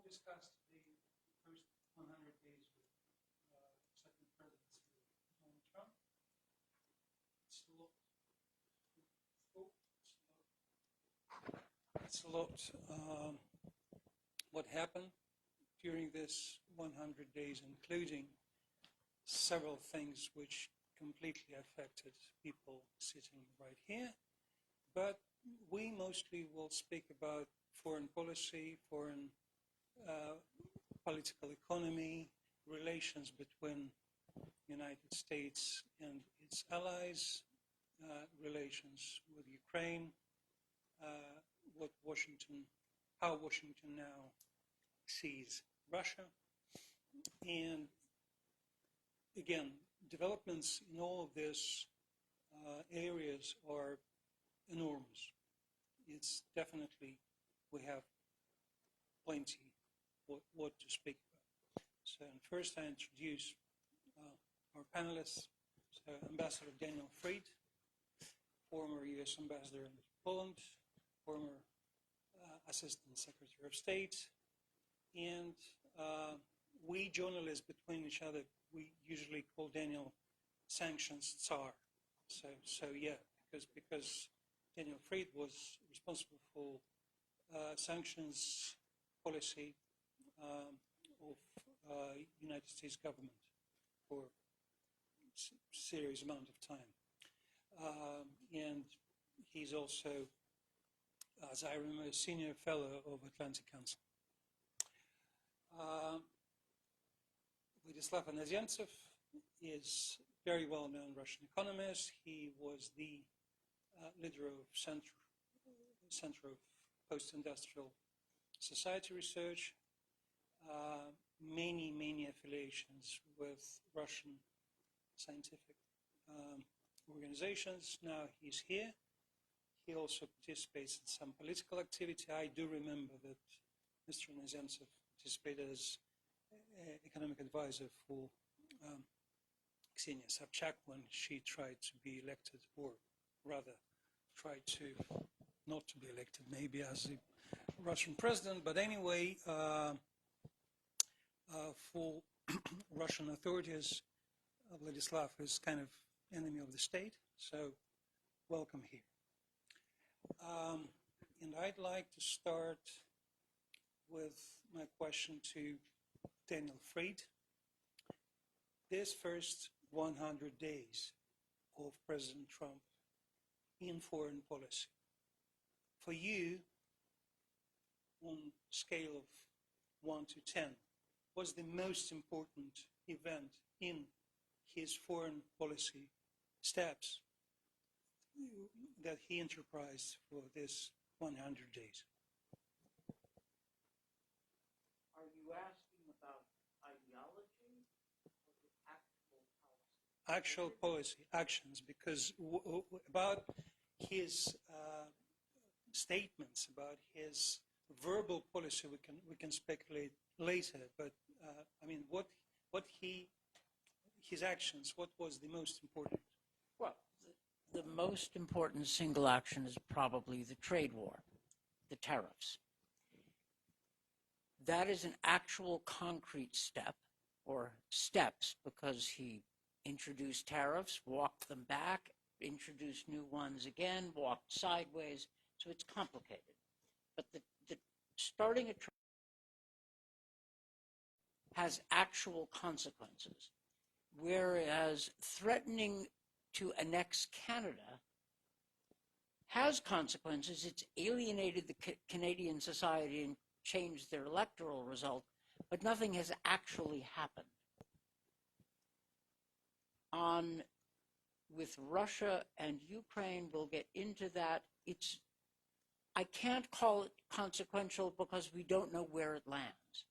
discussed the first 100 days with second presidency of Donald Trump. It's a lot. What happened during this 100 days, including several things which completely affected people sitting right here. But we mostly will speak about foreign policy, foreign political economy, relations between the United States and its allies, relations with Ukraine, how Washington now sees Russia, and again, developments in all of these areas are enormous. It's definitely, we have plenty what to speak about. So first I introduce our panelists. So Ambassador Daniel Fried, former US Ambassador in Poland, former Assistant Secretary of State, and we journalists between each other, we usually call Daniel Sanctions Tsar. So yeah, because Daniel Fried was responsible for sanctions policy of United States government for a serious amount of time. And he's also, as I remember, a senior fellow of Atlantic Council. Vladislav Inozemtsev is a very well-known Russian economist. He was the leader of Center of Post-Industrial Society Research, many affiliations with Russian scientific organizations. Now he's here. He also participates in some political activity. I do remember that Mr. Inozemtsev participated as economic advisor for Ksenia Sobchak when she tried to be elected, or rather tried to not to be elected, maybe as a Russian president. But anyway, for Russian authorities, Vladislav is kind of enemy of the state. So welcome here. And I'd like to start with my question to Daniel Fried. This first 100 days of President Trump in foreign policy, for you, on a scale of 1 to 10, was the most important event in his foreign policy steps that he enterprised for this 100 days? Are you asking about ideology or actual policy? Actual policy, actions, because about his statements, about his verbal policy, we can speculate later. But I mean, his actions, what was the most important? Well, the most important single action is probably the trade war, the tariffs. That is an actual concrete step, or steps, because he introduced tariffs, walked them back, introduced new ones again, walked sideways, so it's complicated. But the starting a trade has actual consequences, whereas threatening to annex Canada has consequences. It's alienated the Canadian society and changed their electoral result, but nothing has actually happened. With Russia and Ukraine, we'll get into that. I can't call it consequential because we don't know where it lands.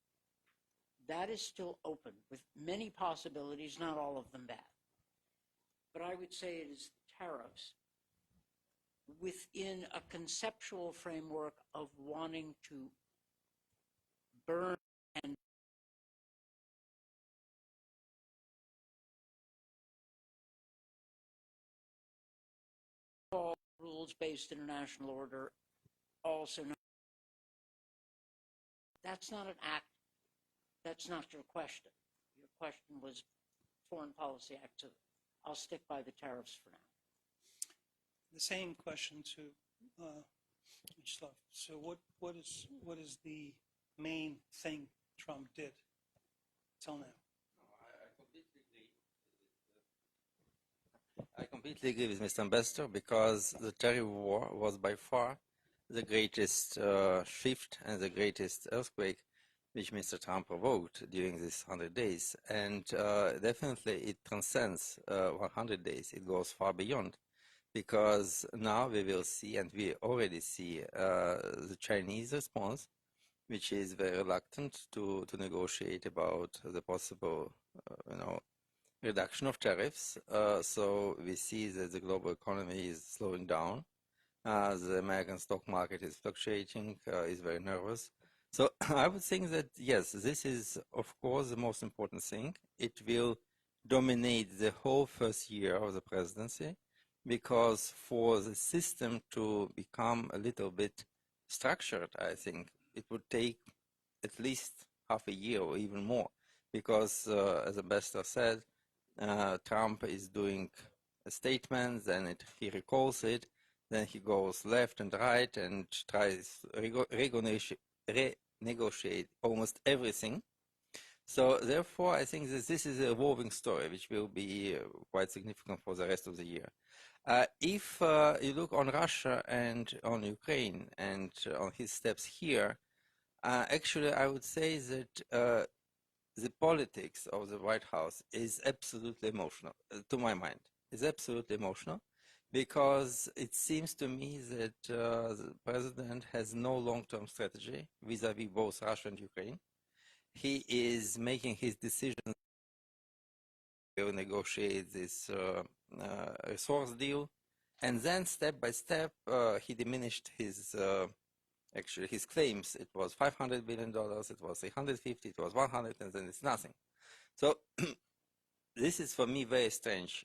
That is still open with many possibilities, not all of them bad. But I would say it is tariffs within a conceptual framework of wanting to burn and rules-based international order, also known that's not an act. That's not your question. Your question was foreign policy activity. I'll stick by the tariffs for now. The same question to Vladislav. So what is the main thing Trump did till now? I completely agree with Mr. Ambassador, because the tariff war was by far the greatest shift and the greatest earthquake which Mr. Trump provoked during these 100 days. And definitely it transcends 100 days. It goes far beyond, because now we will see, and we already see, the Chinese response, which is very reluctant to negotiate about the possible, reduction of tariffs. So we see that the global economy is slowing down. The American stock market is fluctuating, is very nervous. So I would think that, yes, this is, of course, the most important thing. It will dominate the whole first year of the presidency, because for the system to become a little bit structured, I think it would take at least half a year or even more, because, as Ambassador said, Trump is doing a statement, then he recalls it, then he goes left and right and tries to renegotiate almost everything. So therefore, I think that this is a evolving story, which will be quite significant for the rest of the year. If you look on Russia and on Ukraine and on his steps here, actually, I would say that the politics of the White House is absolutely emotional, to my mind. It's absolutely emotional, because it seems to me that the president has no long-term strategy vis-à-vis both Russia and Ukraine. He is making his decisions to negotiate this resource deal, and then step by step he diminished his actually his claims. It was $500 billion, it was 350, it was 100, and then it's nothing. So this is for me very strange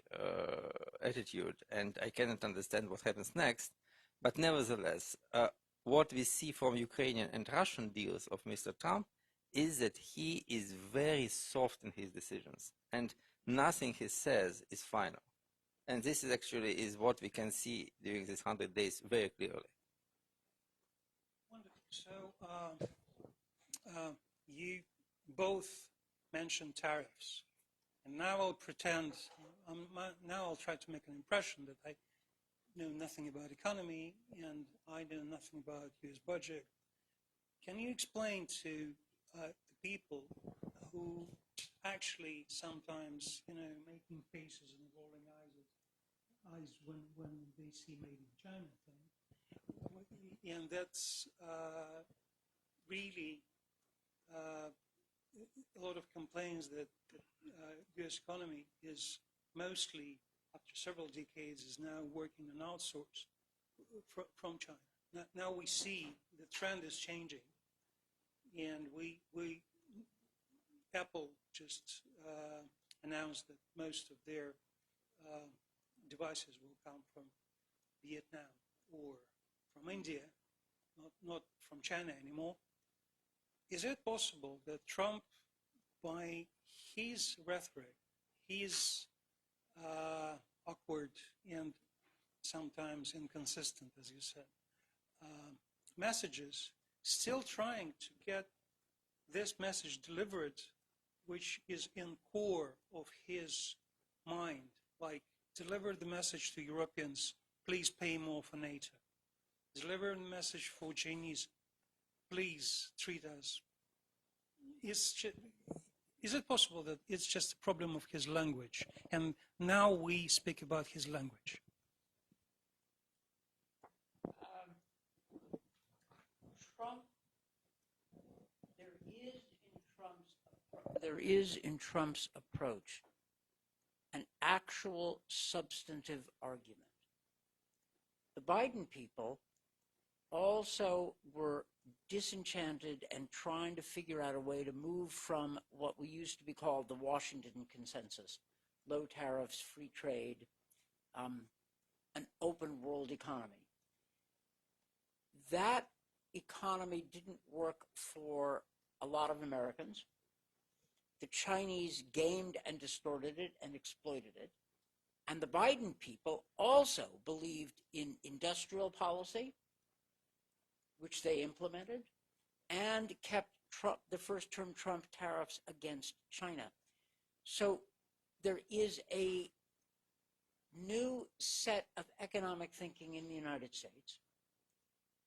attitude, and I cannot understand what happens next. But nevertheless, what we see from Ukrainian and Russian deals of Mr. Trump is that he is very soft in his decisions, and nothing he says is final. And this is actually what we can see during these 100 days very clearly. Wonderful. So you both mentioned tariffs, and now I'll pretend, now I'll try to make an impression that I know nothing about economy and I know nothing about US budget. Can you explain to the people who actually sometimes, making faces and rolling eyes when they see Made in China thing, and that's really a lot of complaints that U.S. economy is mostly, after several decades, is now working on outsource from China. Now we see the trend is changing, and Apple just announced that most of their devices will come from Vietnam or from India, not from China anymore. Is it possible that Trump, by his rhetoric, his awkward and sometimes inconsistent, as you said, messages, still trying to get this message delivered, which is in core of his mind, like deliver the message to Europeans, please pay more for NATO. Deliver the message for Chinese, please treat us. Is it possible that it's just a problem of his language, and now we speak about his language? Trump, there is in Trump's approach an actual substantive argument. The Biden people also were disenchanted and trying to figure out a way to move from what we used to be called the Washington consensus, low tariffs, free trade, an open world economy. That economy didn't work for a lot of Americans. The Chinese gamed and distorted it and exploited it. And the Biden people also believed in industrial policy, which they implemented, and kept the first-term Trump tariffs against China. So there is a new set of economic thinking in the United States,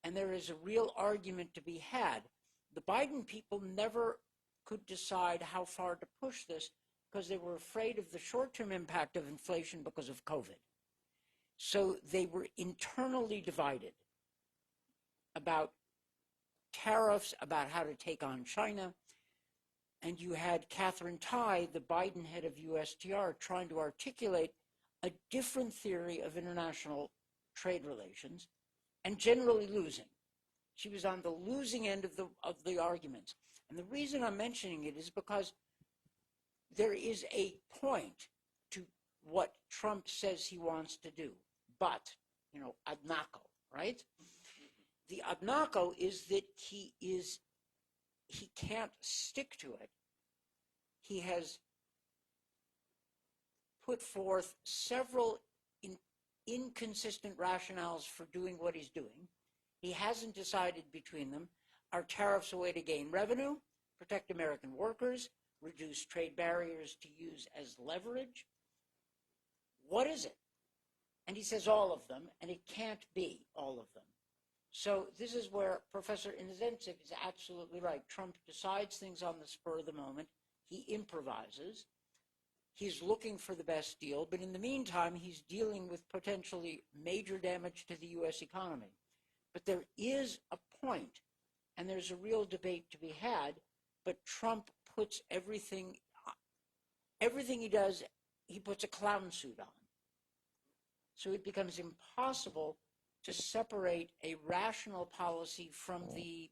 and there is a real argument to be had. The Biden people never could decide how far to push this because they were afraid of the short-term impact of inflation because of COVID. So they were internally divided about tariffs, about how to take on China. And you had Catherine Tai, the Biden head of USTR, trying to articulate a different theory of international trade relations and generally losing. She was on the losing end of the arguments. And the reason I'm mentioning it is because there is a point to what Trump says he wants to do. But, ad naco, right? The ad naco is that he can't stick to it. He has put forth several inconsistent rationales for doing what he's doing. He hasn't decided between them. Are tariffs a way to gain revenue, protect American workers, reduce trade barriers to use as leverage? What is it? And he says all of them, and it can't be all of them. So this is where Professor Inozemtsev is absolutely right. Trump decides things on the spur of the moment. He improvises. He's looking for the best deal, but in the meantime, he's dealing with potentially major damage to the U.S. economy. But there is a point, and there's a real debate to be had, but Trump puts everything he does, he puts a clown suit on. So it becomes impossible to separate a rational policy from the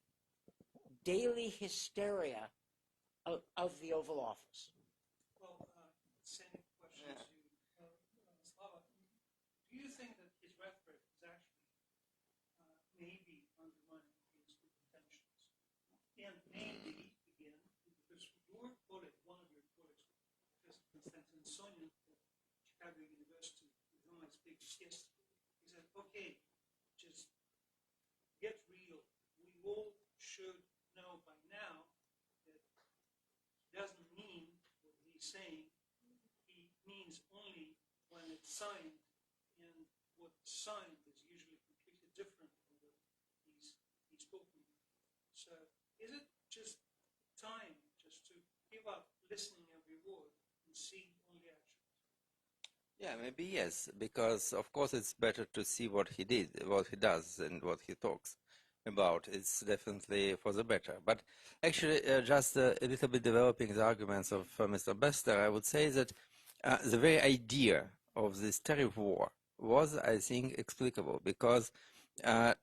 daily hysteria of the Oval Office. Well, same question to Slava. Do you think that his rhetoric is actually maybe undermining his good intentions? And maybe, again, because your colleague, one of your colleagues, Professor Konstantin Sonin at Chicago University, with whom I spoke yesterday, he said, okay, just get real. We all should know by now that he doesn't mean what he's saying. He means only when it's signed, and what's signed is usually completely different from what he's spoken. So is it just time just to give up listening every word and see only actions? Yeah, maybe yes, because of course it's better to see what he did, what he does, and what he talks about. It's definitely for the better. But actually, just a little bit developing the arguments of Mr. Bester, I would say that the very idea of this tariff war was, I think, explicable because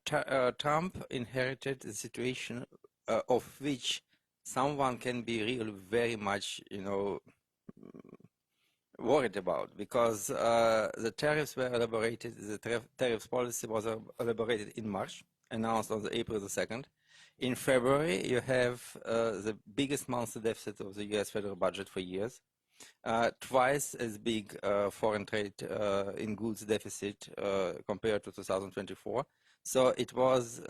Trump inherited a situation of which someone can be really very much, worried about, because the tariffs were elaborated, the tariffs policy was elaborated in March, announced on April the 2nd. In February, you have the biggest monthly deficit of the US federal budget for years, twice as big foreign trade in goods deficit compared to 2024. So it was,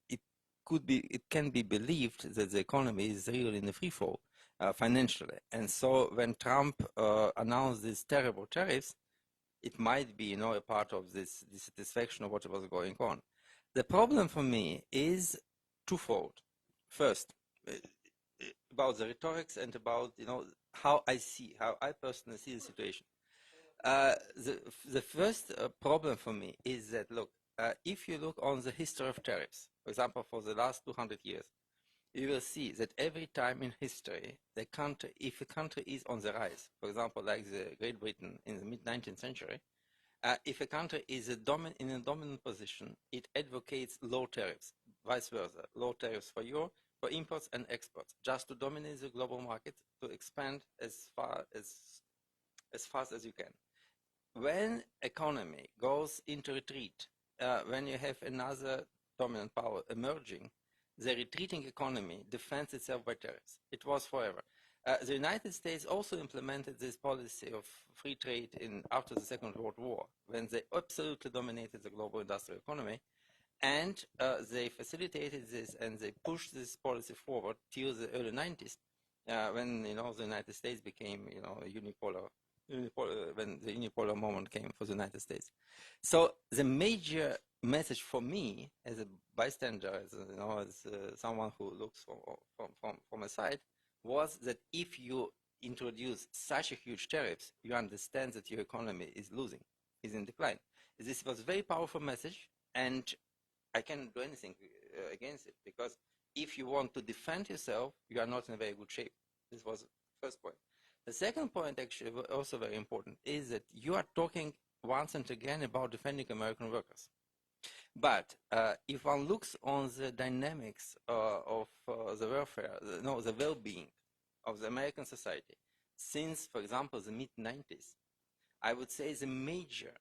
it can be believed that the economy is really in a free fall. Financially. And so when Trump announced these terrible tariffs, it might be, a part of this dissatisfaction of what was going on. The problem for me is twofold. First, about the rhetorics and about, how I personally see the situation. The first problem for me is that, look, if you look on the history of tariffs, for example, for the last 200 years, you will see that every time in history, if a country is on the rise, for example, like the Great Britain in the mid-19th century, if a country is in a dominant position, it advocates low tariffs, vice versa, low tariffs for imports and exports, just to dominate the global market, to expand as fast as you can. When economy goes into retreat, when you have another dominant power emerging, the retreating economy defends itself by tariffs. It was forever. The United States also implemented this policy of free trade after the Second World War, when they absolutely dominated the global industrial economy, and they facilitated this and they pushed this policy forward till the early 90s, when the United States became unipolar, when the unipolar moment came for the United States. So the major message for me, as a bystander, as someone who looks from a side, was that if you introduce such a huge tariffs, you understand that your economy is losing, is in decline. This was a very powerful message, and I cannot do anything against it, because if you want to defend yourself, you are not in a very good shape. This was the first point. The second point, actually, also very important, is that you are talking once and again about defending American workers. But if one looks on the dynamics of the welfare, the well-being of the American society since, for example, the mid-90s, I would say the major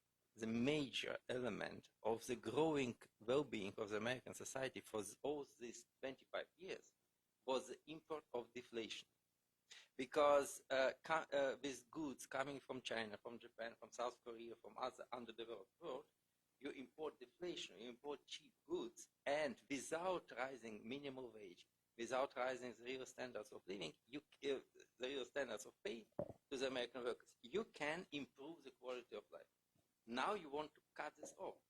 element of the growing well-being of the American society for all these 25 years was the import of deflation. Because with goods coming from China, from Japan, from South Korea, from other underdeveloped world, you import deflation, you import cheap goods, and without rising minimum wage, without rising the real standards of living, the real standards of pay to the American workers, you can improve the quality of life. Now you want to cut this off.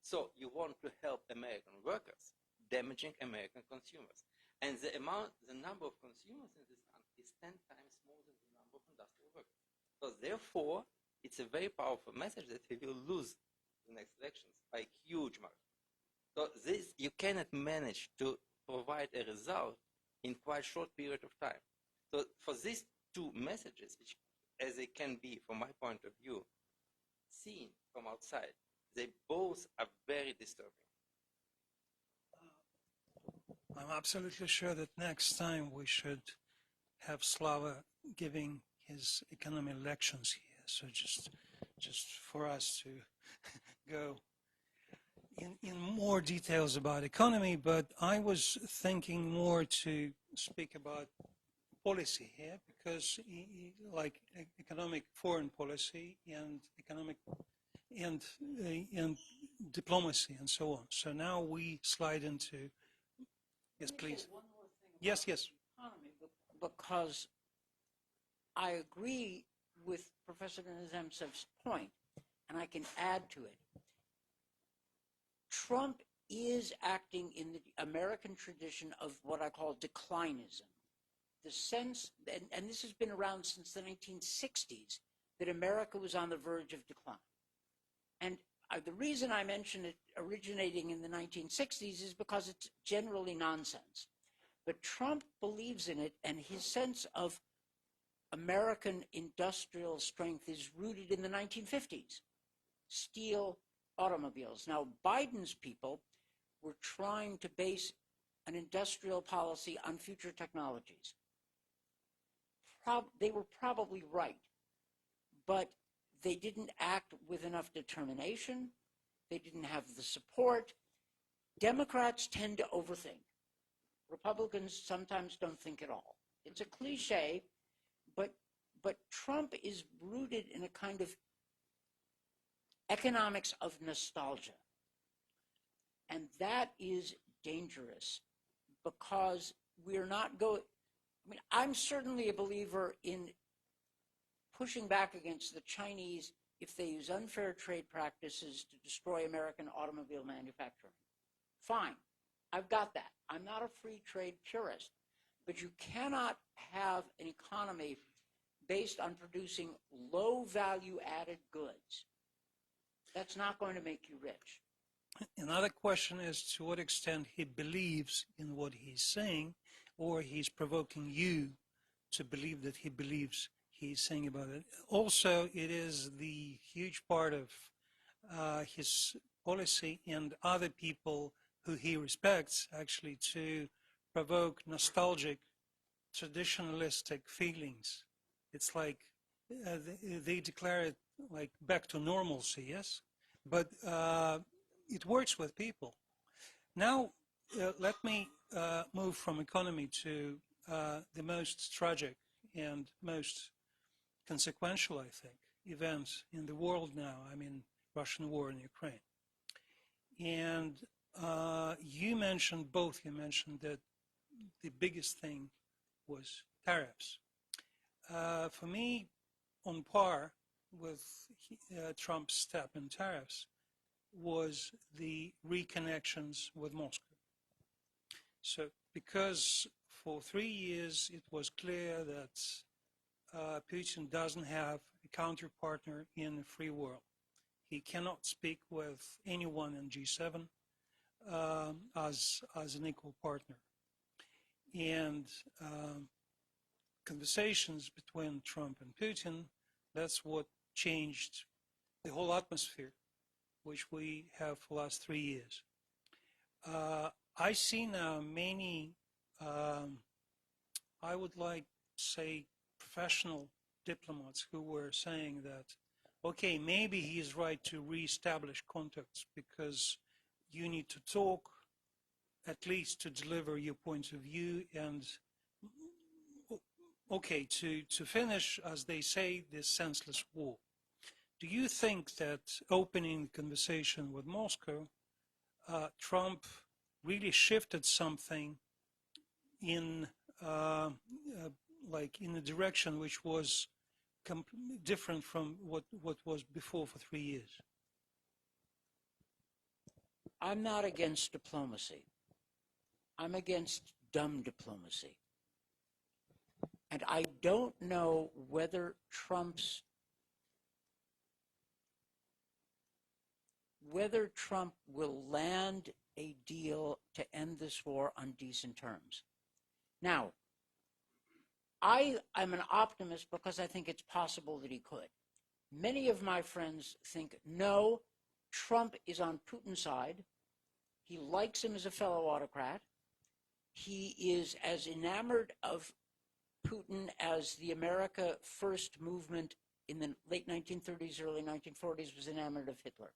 So you want to help American workers, damaging American consumers. And the number of consumers in this country is 10 times more than the number of industrial workers. So therefore, it's a very powerful message that he will lose the next elections by a huge margin. So this, you cannot manage to provide a result in quite short period of time. So for these two messages, which as they can be, from my point of view, seen from outside, they both are very disturbing. I'm absolutely sure that next time we should have Slava giving his economic lections here. So just for us to go in more details about economy, but I was thinking more to speak about policy here, because like economic foreign policy and economic and diplomacy and so on. So now we slide into, yes, please. One more thing about Yes. the economy, because I agree with Professor Inozemtsev's point, and I can add to it. Trump is acting in the American tradition of what I call declinism. The sense, and this has been around since the 1960s, that America was on the verge of decline. And the reason I mention it originating in the 1960s is because it's generally nonsense. But Trump believes in it, and his sense of American industrial strength is rooted in the 1950s. Steel, automobiles. Now, Biden's people were trying to base an industrial policy on future technologies. They were probably right, but they didn't act with enough determination. They didn't have the support. Democrats tend to overthink. Republicans sometimes don't think at all. It's a cliche, but Trump is rooted in a kind of economics of nostalgia. And that is dangerous, because we're not going, I'm certainly a believer in pushing back against the Chinese if they use unfair trade practices to destroy American automobile manufacturing. Fine, I've got that. I'm not a free trade purist, but you cannot have an economy based on producing low value added goods. That's not going to make you rich. Another question is to what extent he believes in what he's saying, or he's provoking you to believe that he believes he's saying about it. Also, it is the huge part of his policy and other people who he respects, actually, to provoke nostalgic, traditionalistic feelings. It's like they declare it like back to normalcy, yes? But it works with people. Now, let me move from economy to the most tragic and most consequential, I think, event in the world now. I mean, Russian war in Ukraine. And you mentioned both. You mentioned that the biggest thing was tariffs. For me, on par with Trump's step in tariffs was the reconnections with Moscow. So because for 3 years it was clear that Putin doesn't have a counterpartner in the free world. He cannot speak with anyone in G7 as an equal partner. And conversations between Trump and Putin, that's what changed the whole atmosphere, which we have for the last 3 years. I see now many, I would like to say, professional diplomats who were saying that, okay, maybe he's right to reestablish contacts because you need to talk, at least to deliver your points of view, and okay, to finish, as they say, this senseless war. Do you think that opening the conversation with Moscow, Trump really shifted something in like in a direction which was different from what was before for 3 years? I'm not against diplomacy. I'm against dumb diplomacy. And I don't know whether Trump will land a deal to end this war on decent terms. Now, I'm an optimist because I think it's possible that he could. Many of my friends think, no, Trump is on Putin's side. He likes him as a fellow autocrat. He is as enamored of Putin as the America First movement in the late 1930s, early 1940s was enamored of Hitler.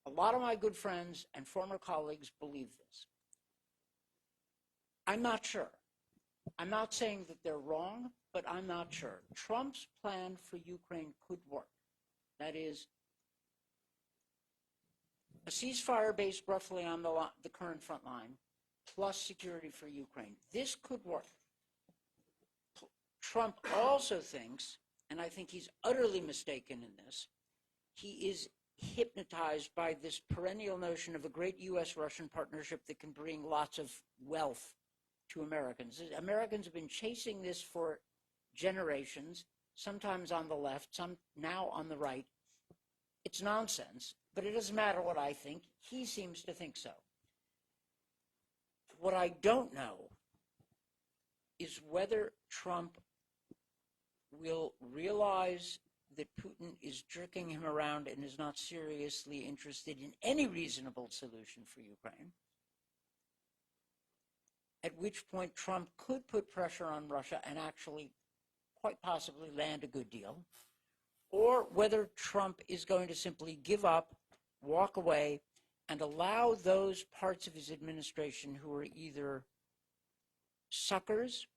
A lot of my good friends and former colleagues believe this. I'm not sure. I'm not saying that they're wrong, but I'm not sure. Trump's plan for Ukraine could work. That is, a ceasefire based roughly on the current front line, plus security for Ukraine. This could work. Trump also thinks, and I think he's utterly mistaken in this, he is hypnotized by this perennial notion of a great U.S.-Russian partnership that can bring lots of wealth to Americans. Americans have been chasing this for generations, sometimes on the left, some now on the right. It's nonsense, but it doesn't matter what I think. He seems to think so. What I don't know is whether Trump will realize that Putin is jerking him around and is not seriously interested in any reasonable solution for Ukraine, at which point Trump could put pressure on Russia and actually quite possibly land a good deal, or whether Trump is going to simply give up, walk away, and allow those parts of his administration who are either suckers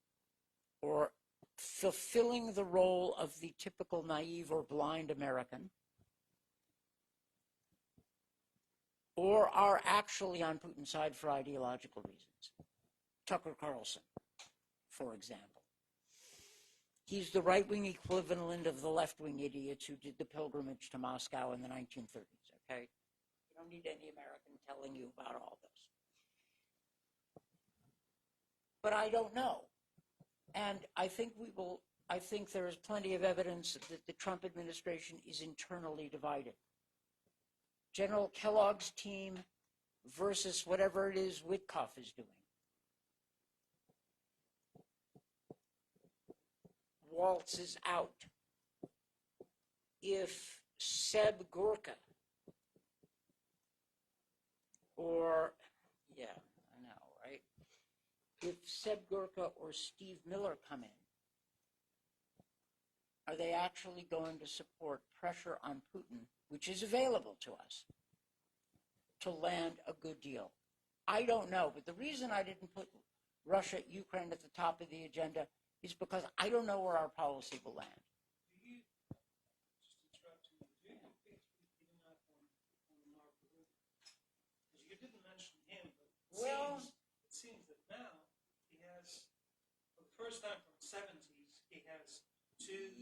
or fulfilling the role of the typical naive or blind American, or are actually on Putin's side for ideological reasons. Tucker Carlson, for example. He's the right-wing equivalent of the left-wing idiots who did the pilgrimage to Moscow in the 1930s, okay? You don't need any American telling you about all this. But I don't know. And I think there is plenty of evidence that the Trump administration is internally divided. General Kellogg's team versus whatever it is Witkoff is doing. Waltz is out. If Seb Gorka or, yeah, I know, right? If Seb Gorka or Steve Miller come in, are they actually going to support pressure on Putin, which is available to us, to land a good deal? I don't know. But the reason I didn't put Russia, Ukraine at the top of the agenda is because I don't know where our policy will land. Do you, just interrupting you, do you think we've given up on Marco Rubio? Because you didn't mention him, but it seems that now he has, for the first time from the 70s, he has two,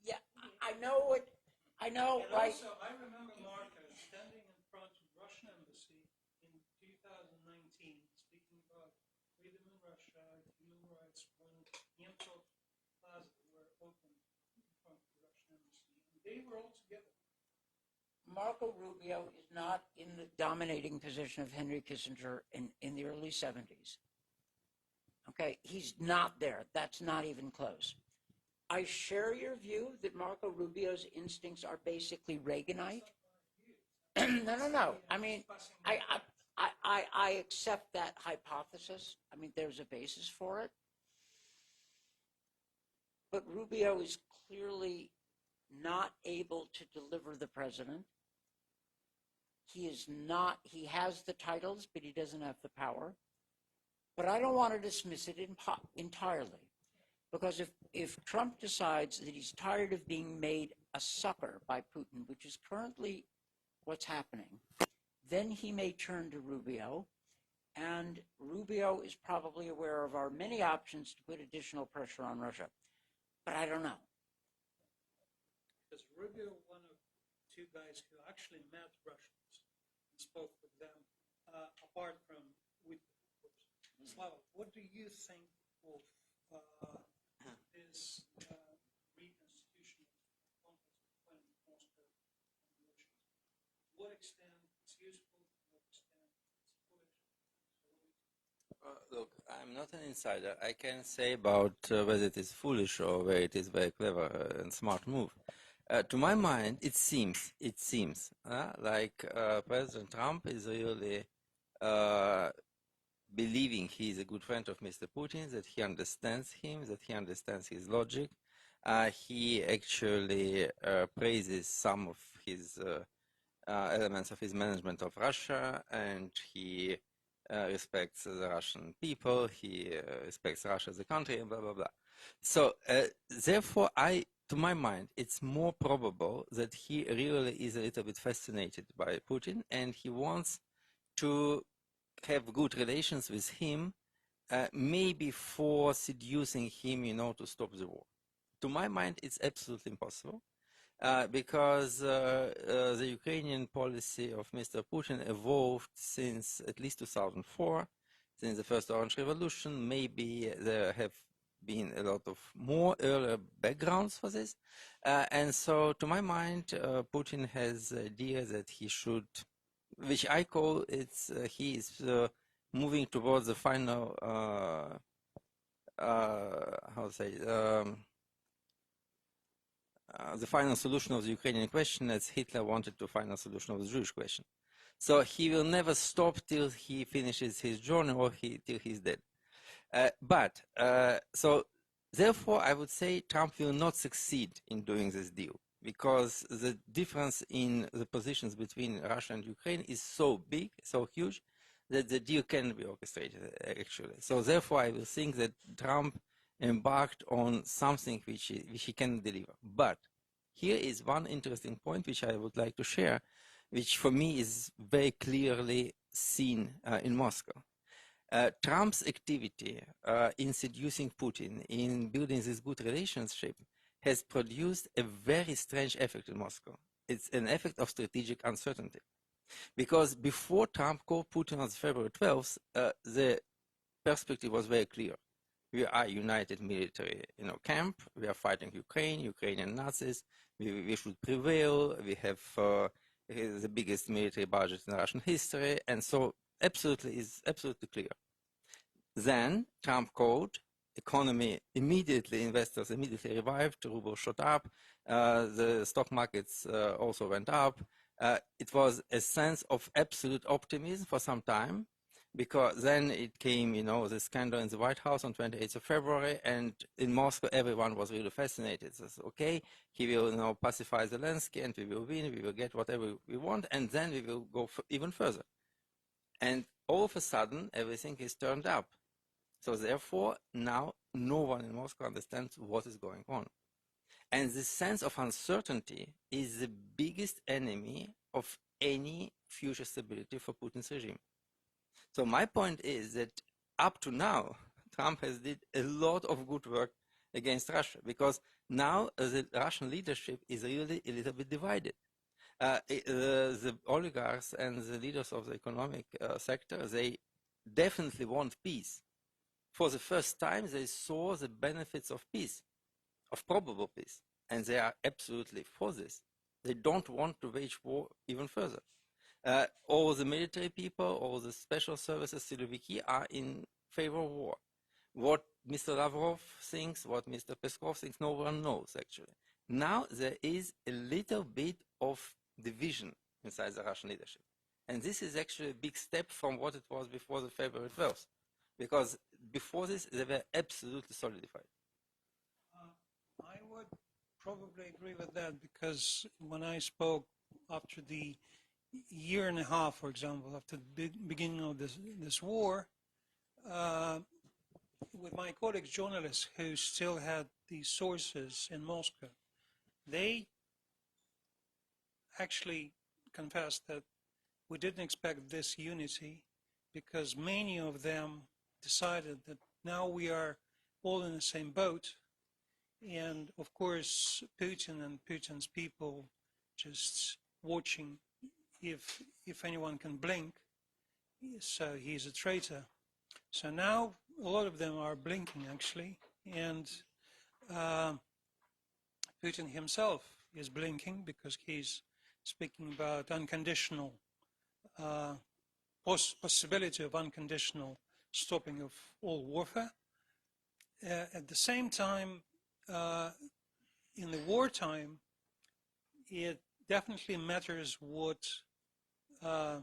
yeah, I know it. I know, and right? also, I remember Marco standing in front of the Russian embassy in 2019, speaking about freedom in Russia, human rights, when Nemtsov Plaza were open in front of the Russian embassy. And they were all together. Marco Rubio is not in the dominating position of Henry Kissinger in the early 70s. Okay, he's not there. That's not even close. I share your view that Marco Rubio's instincts are basically Reaganite. No. I mean, I accept that hypothesis. I mean, there's a basis for it. But Rubio is clearly not able to deliver the president. He is not, he has the titles, but he doesn't have the power. But I don't want to dismiss it entirely. Because if Trump decides that he's tired of being made a sucker by Putin, which is currently what's happening, then he may turn to Rubio. And Rubio is probably aware of our many options to put additional pressure on Russia. But I don't know. Because Rubio, one of two guys who actually met Russians and spoke with them, apart from Whitman, of course. Slava, what do you think of this reconstitution of conflict between Moscow and Russia? To what extent it's useful, to what extent it's foolish? Look, I'm not an insider. I can say about whether it is foolish or whether it is very clever and smart move. To my mind, it seems like President Trump is really believing he is a good friend of Mr. Putin, that he understands him, that he understands his logic. He actually praises some of his elements of his management of Russia, and he respects the Russian people, he respects Russia as a country, and blah, blah, blah. So, therefore, to my mind, it's more probable that he really is a little bit fascinated by Putin, and he wants to have good relations with him, maybe for seducing him, to stop the war. To my mind, it's absolutely impossible, because the Ukrainian policy of Mr. Putin evolved since at least 2004, since the first Orange Revolution. Maybe there have been a lot of more earlier backgrounds for this. And so, to my mind, Putin has the idea that he should, which I call he is moving towards the final, the final solution of the Ukrainian question, as Hitler wanted the final solution of the Jewish question. So he will never stop till he finishes his journey or till he's dead. So therefore, I would say Trump will not succeed in doing this deal, because the difference in the positions between Russia and Ukraine is so big, so huge, that the deal can be orchestrated, actually. So therefore, I will think that Trump embarked on something which he can deliver. But here is one interesting point which I would like to share, which for me is very clearly seen in Moscow. Trump's activity in seducing Putin, in building this good relationship, has produced a very strange effect in Moscow. It's an effect of strategic uncertainty. Because before Trump called Putin on February 12th, the perspective was very clear. We are a united military camp. We are fighting Ukrainian Nazis. We should prevail. We have the biggest military budget in Russian history. And so absolutely clear. Then Trump called, investors immediately revived, ruble shot up, the stock markets also went up. It was a sense of absolute optimism for some time, because then it came, the scandal in the White House on 28th of February, and in Moscow everyone was really fascinated. So, okay, he will pacify Zelensky, and we will win, we will get whatever we want, and then we will go even further. And all of a sudden, everything is turned up. So therefore, now no one in Moscow understands what is going on. And this sense of uncertainty is the biggest enemy of any future stability for Putin's regime. So my point is that up to now, Trump has did a lot of good work against Russia, because now the Russian leadership is really a little bit divided. The oligarchs and the leaders of the economic sector, they definitely want peace. For the first time, they saw the benefits of peace, of probable peace, and they are absolutely for this. They don't want to wage war even further. All the military people, all the special services, Siloviki, are in favor of war. What Mr. Lavrov thinks, what Mr. Peskov thinks, no one knows, actually. Now there is a little bit of division inside the Russian leadership. And this is actually a big step from what it was before the February 12th. Because before this, they were absolutely solidified. I would probably agree with that, because when I spoke after the year and a half, for example, after the beginning of this war, with my colleagues journalists who still had these sources in Moscow, they actually confessed that we didn't expect this unity, because many of them decided that now we are all in the same boat. And of course, Putin and Putin's people just watching if anyone can blink, so he's a traitor. So now a lot of them are blinking, actually, and Putin himself is blinking, because he's speaking about unconditional possibility of unconditional stopping of all warfare. At the same time, in the wartime, it definitely matters what the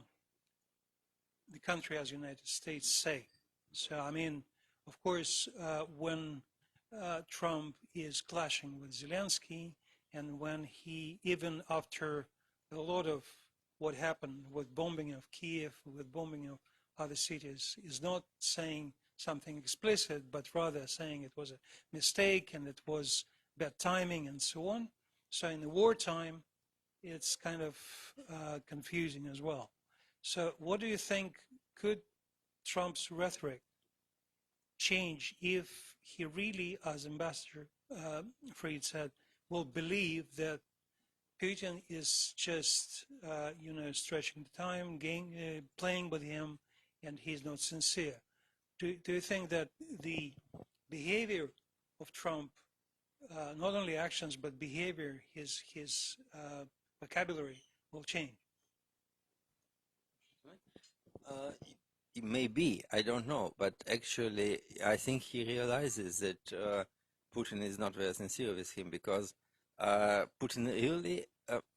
country as United States say. So, I mean, of course, when Trump is clashing with Zelensky, and when he, even after a lot of what happened with bombing of Kiev, with bombing of other cities, is not saying something explicit, but rather saying it was a mistake and it was bad timing and so on. So in the wartime, it's kind of confusing as well. So what do you think, could Trump's rhetoric change if he really, as Ambassador Fried said, will believe that Putin is just, stretching the time, playing with him, and he's not sincere? Do you think that the behavior of Trump, not only actions but behavior, his vocabulary will change? It may be, I don't know, but actually I think he realizes that Putin is not very sincere with him, because Putin really,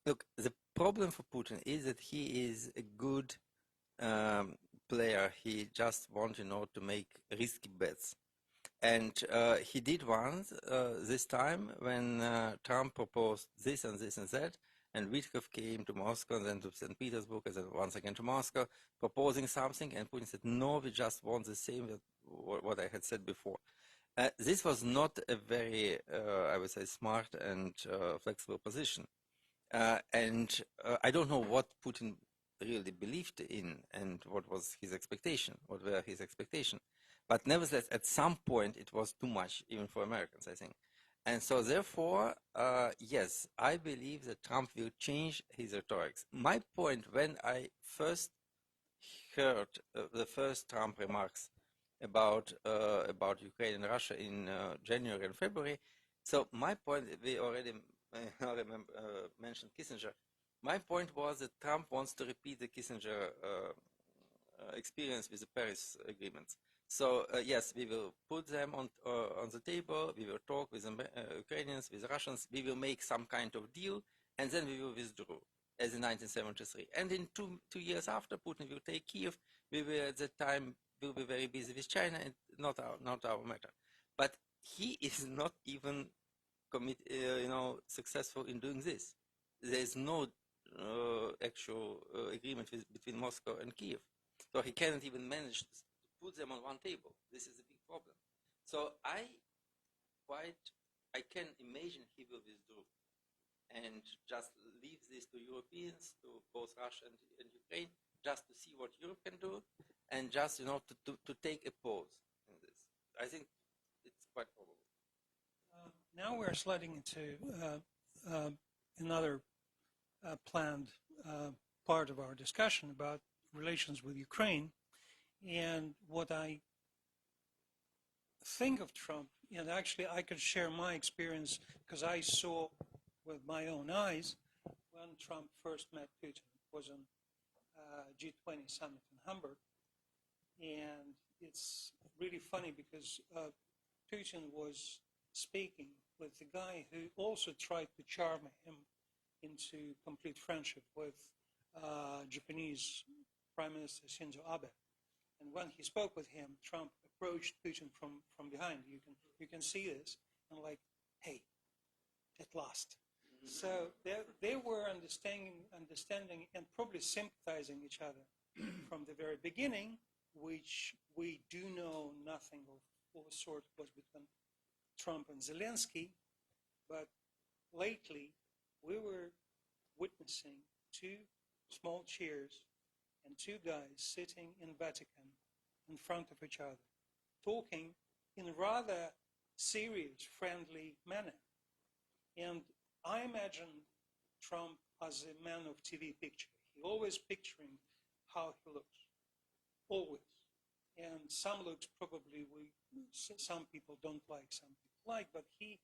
look, the problem for Putin is that he is a good player. He just wants, to make risky bets. And he did once this time when Trump proposed this and this and that, and Witkoff came to Moscow and then to St. Petersburg and then once again to Moscow, proposing something, and Putin said, no, we just want the same that what I had said before. This was not a very, I would say, smart and flexible position. And I don't know what Putin really believed in and what was his expectation, what were his expectations. But nevertheless, at some point, it was too much, even for Americans, I think. And so therefore, yes, I believe that Trump will change his rhetoric. My point, when I first heard the first Trump remarks about Ukraine and Russia in January and February, so my point, we already mentioned Kissinger. My point was that Trump wants to repeat the Kissinger experience with the Paris agreements. So yes, we will put them on the table. We will talk with Ukrainians, with Russians. We will make some kind of deal, and then we will withdraw, as in 1973. And in two years after, Putin will take Kiev. We will at that time will be very busy with China, and not our matter. But he is not even successful in doing this. There is no actual agreement between Moscow and Kiev. So he cannot even manage to put them on one table. This is a big problem. So I can imagine he will withdraw and just leave this to Europeans, to both Russia and Ukraine, just to see what Europe can do, and just, to take a pause in this. I think it's quite probable. Now we're sliding into another planned part of our discussion about relations with Ukraine. And what I think of Trump, and actually I could share my experience because I saw with my own eyes when Trump first met Putin. It was on G20 summit in Hamburg. And it's really funny because Putin was speaking with the guy who also tried to charm him into complete friendship with Japanese Prime Minister Shinzo Abe. And when he spoke with him, Trump approached Putin from behind. You can see this, and like, hey, at last. So they were understanding and probably sympathizing each other from the very beginning, which we do know nothing of what sort was between Trump and Zelensky. But lately, we were witnessing two small chairs and two guys sitting in Vatican in front of each other, talking in a rather serious, friendly manner. And I imagine Trump as a man of TV picture. He always picturing how he looks, always. And some looks probably some people don't like, some people like, but he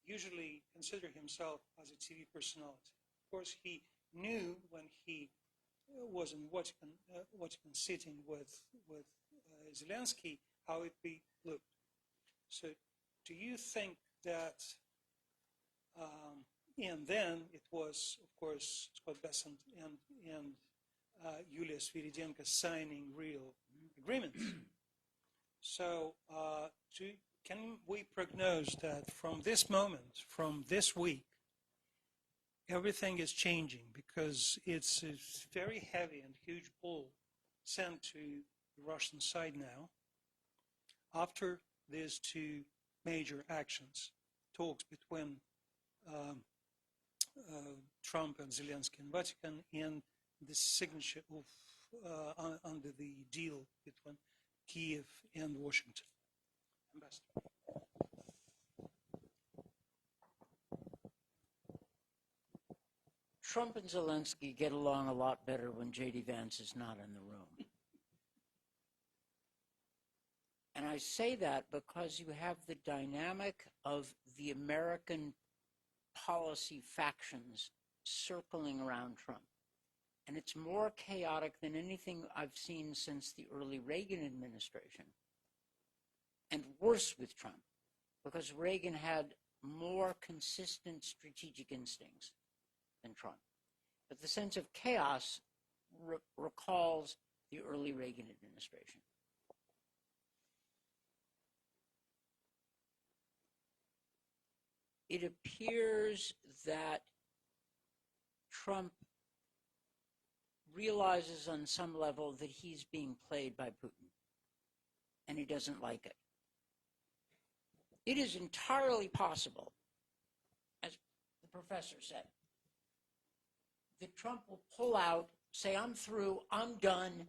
usually considered himself as a TV personality. Of course, he knew when he was in Vatican sitting with Zelensky how it looked. So, do you think that? And then it was, of course, Scott Bessent and Yulia Sviridenko signing real agreements. So, can we prognose that from this moment, from this week, everything is changing because it's a very heavy and huge blow sent to the Russian side now after these two major actions, talks between Trump and Zelensky in Vatican, and the signature of under the deal between Kiev and Washington. Ambassador. Trump and Zelensky get along a lot better when J.D. Vance is not in the room. And I say that because you have the dynamic of the American policy factions circling around Trump. And it's more chaotic than anything I've seen since the early Reagan administration. And worse with Trump, because Reagan had more consistent strategic instincts than Trump. But the sense of chaos recalls the early Reagan administration. It appears that Trump realizes on some level that he's being played by Putin, and he doesn't like it. It is entirely possible, as the professor said, that Trump will pull out, say, I'm through, I'm done.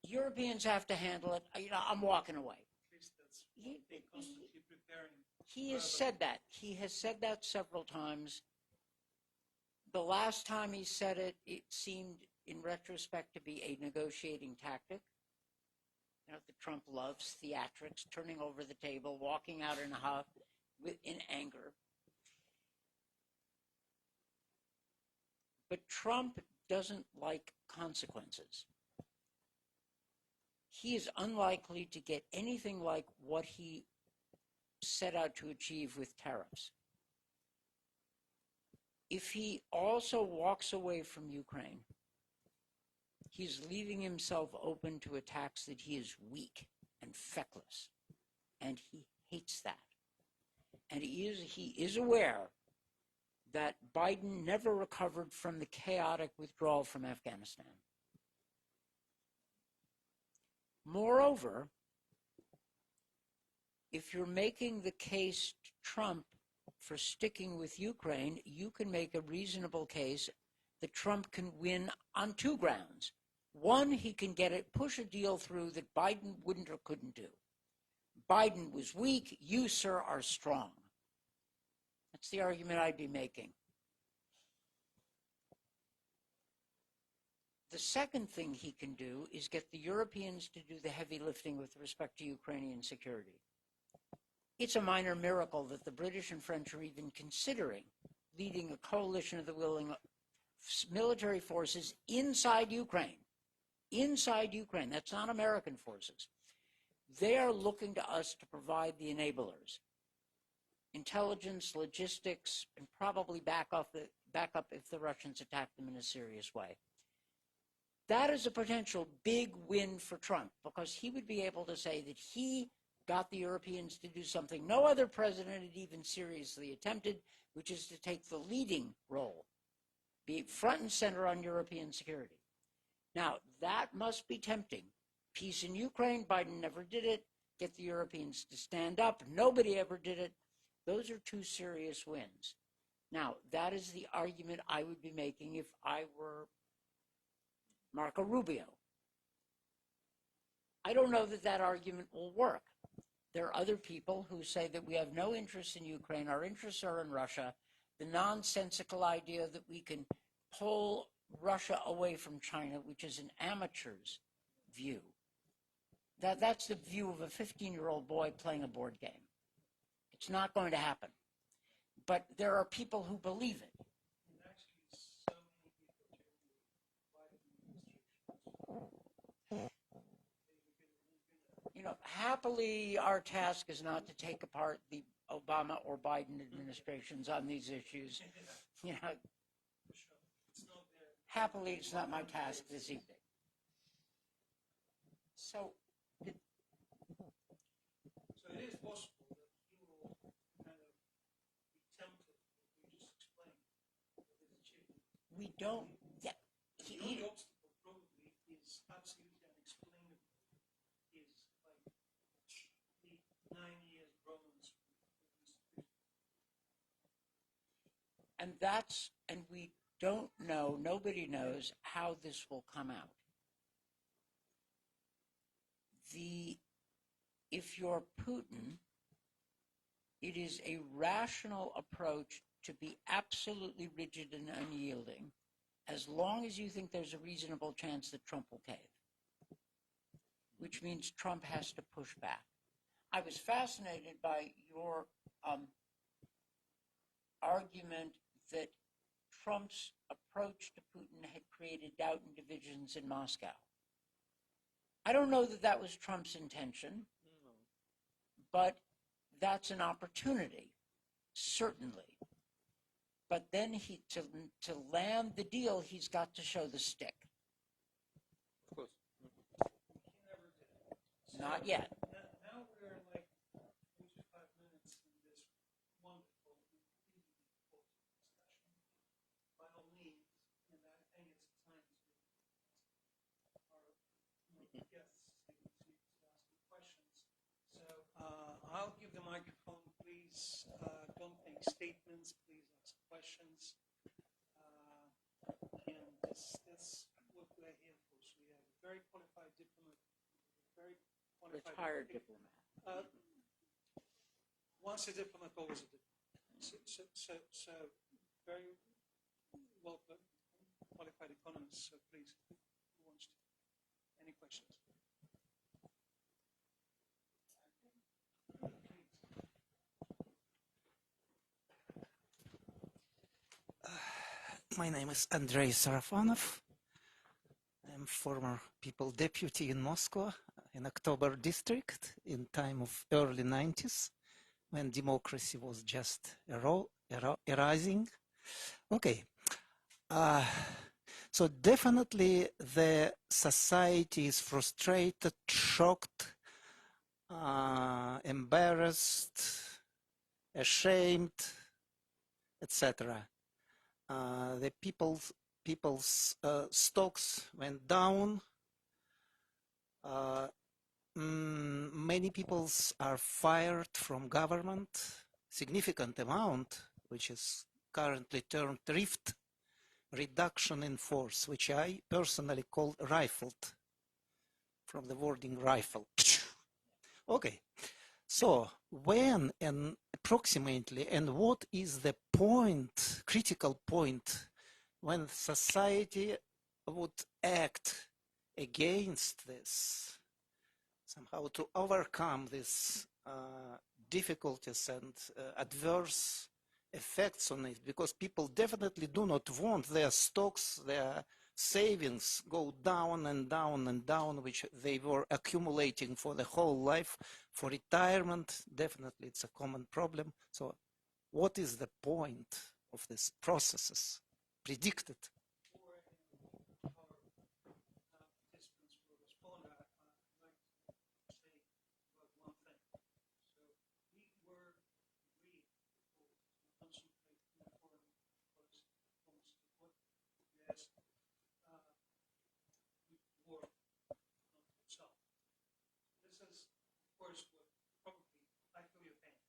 Europeans have to handle it. I'm walking away. He has said that. He has said that several times. The last time he said it, it seemed, in retrospect, to be a negotiating tactic. That Trump loves theatrics, turning over the table, walking out in a huff, in anger. But Trump doesn't like consequences. He is unlikely to get anything like what he set out to achieve with tariffs. If he also walks away from Ukraine, he's leaving himself open to attacks that he is weak and feckless, and he hates that. And he is aware that Biden never recovered from the chaotic withdrawal from Afghanistan. Moreover, if you're making the case to Trump for sticking with Ukraine, you can make a reasonable case that Trump can win on two grounds. One, he can push a deal through that Biden wouldn't or couldn't do. Biden was weak, you, sir, are strong. That's the argument I'd be making. The second thing he can do is get the Europeans to do the heavy lifting with respect to Ukrainian security. It's a minor miracle that the British and French are even considering leading a coalition of the willing military forces inside Ukraine. Inside Ukraine, that's not American forces. They are looking to us to provide the enablers. Intelligence, logistics, and probably back up if the Russians attack them in a serious way. That is a potential big win for Trump, because he would be able to say that he got the Europeans to do something no other president had even seriously attempted, which is to take the leading role, be front and center on European security. Now, that must be tempting. Peace in Ukraine, Biden never did it. Get the Europeans to stand up, nobody ever did it. Those are two serious wins. Now, that is the argument I would be making if I were Marco Rubio. I don't know that that argument will work. There are other people who say that we have no interest in Ukraine, our interests are in Russia. The nonsensical idea that we can pull Russia away from China, which is an amateur's view. That's the view of a 15-year-old boy playing a board game. It's not going to happen. But there are people who believe it. You know, happily, our task is not to take apart the Obama or Biden administrations on these issues. You know, happily, it's not my task this evening. So it is possible that he will kind of be tempted, what you just explained, with his achievement. We don't. Yeah. The only obstacle probably is absolutely unexplainable. Is like the 9 years bronze. And we don't know, nobody knows how this will come out. If you're Putin, it is a rational approach to be absolutely rigid and unyielding, as long as you think there's a reasonable chance that Trump will cave, which means Trump has to push back. I was fascinated by your argument that Trump's approach to Putin had created doubt and divisions in Moscow. I don't know that that was Trump's intention, but that's an opportunity, certainly. But then to land the deal, he's got to show the stick. Of course. He never did. Not yet. Now we're like 45 minutes in this wonderful, really important discussion. By all means, and I think it's time to ask our guests to ask the questions. So I'll give the microphone, please. Don't make statements, please ask questions. And that's what we're here for. So we have a very qualified diplomat, very qualified Retired diplomat. Once a diplomat, always a diplomat. So very well qualified economist. So please, who wants to? Any questions? My name is Andrei Sarafonov. I'm former People Deputy in Moscow in October District in time of early 90s when democracy was just arising. Okay, so definitely the society is frustrated, shocked, embarrassed, ashamed, etc. The people's stocks went down. Many peoples are fired from government, significant amount, which is currently termed rift, reduction in force, which I personally call rifled, from the wording rifle. Okay, so when and approximately, and what is the point, critical point, when society would act against this, somehow to overcome these difficulties and adverse effects on it, because people definitely do not want their stocks, their savings go down and down and down, which they were accumulating for the whole life. For retirement, definitely it's a common problem. So what is the point of these processes predicted? Participants will respond. I'd like to say about one thing. So we were agreed to concentrate on foreign policy almost what you asked war itself. This is, of course, what probably I feel your pain.